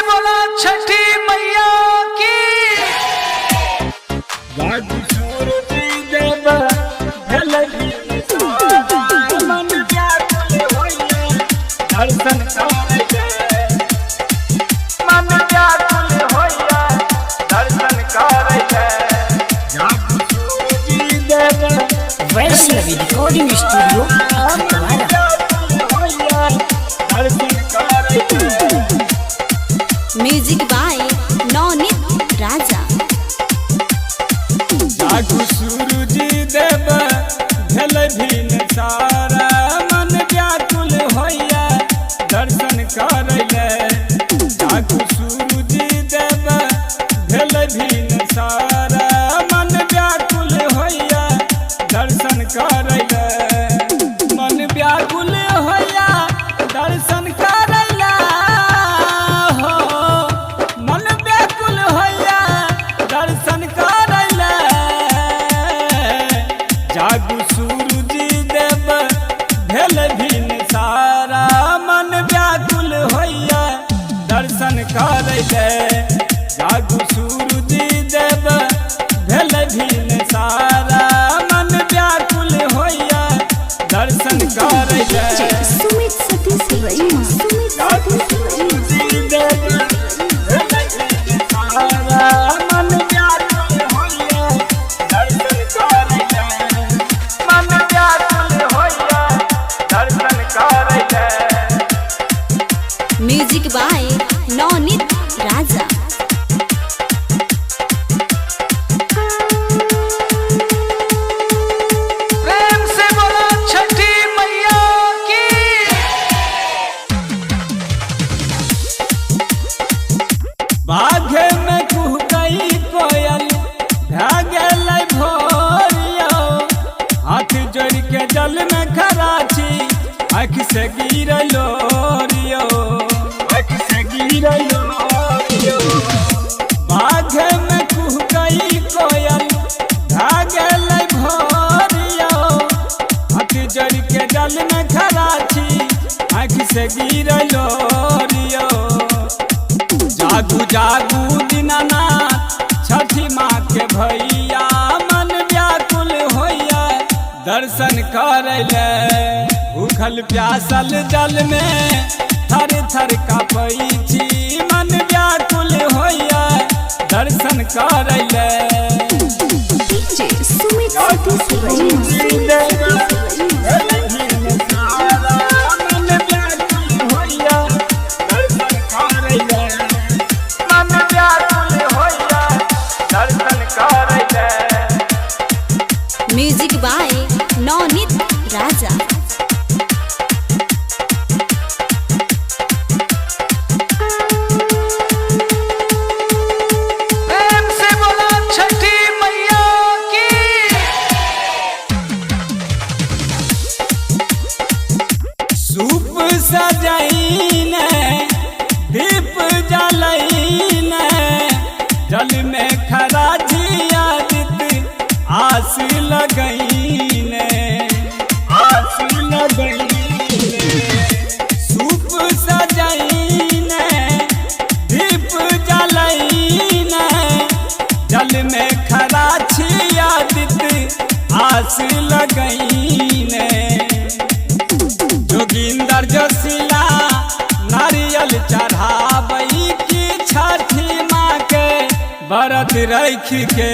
बोला छठी मैया की। Vaishnavi recording studio music by Navneet Raja. जागु सूरज देव भेल भीन सारा मन व्याकुल होइया दर्शन करैले। जागु सूरज देव भेल भीन सारा मन व्याकुल होइया दर्शन करैले। मन व्याकुल होइया दर्शन करैले हो, मन व्याकुल होइया दर्शन करैले। जागु सूरज देव भेल भीन सारा मन व्याकुल होइया दर्शन करैले। जागु सूरज देव भेल भीन सारा मन व्याकुल होइया दर्शन करैले। सुमित सतीश रईमा, सुमित सतीश रईमा। Music by Navneet Raja. प्रेम से बोला छठी मैया की। बाघे में कुहकई कोयल भागल भोरियो। हाथ जोड़ के जल में खराची आँख से गिरलो रियो, आँख से गिरलो रियो। बाघे में कुहकई कोयल भागल भोरियो। हाथ जोड़ के जल में खराची आँख से गिरलो रियो। जागू जागू दीनानाथ छठी माँ के भैया मन व्याकुल होइया दर्शन करैले। भूखल प्यासल जल में थर थर कापै छी मन व्याकुल होइया दर्शन करैले। DJ Sumit Satish Raima. Music by Navneet Raja. प्रेम से बोला छठी मैया की। सूप सजाइने दीप जलैने जल में खरा जियादित आस लगैने, आस लगैने। सूप सजाइने दीप जलैने जल में खरा छियादित आस लगैने। जोगिंदर जोशिला नारियल चढ़ावई की छठी माँ के व्रत रख के।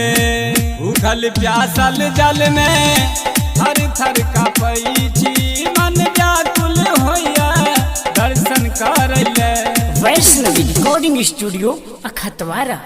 भूखल प्यासल जल में थर थर कापै छी मन व्याकुल होइया दर्शन करैले। Vaishnavi recording studio अखतवारा।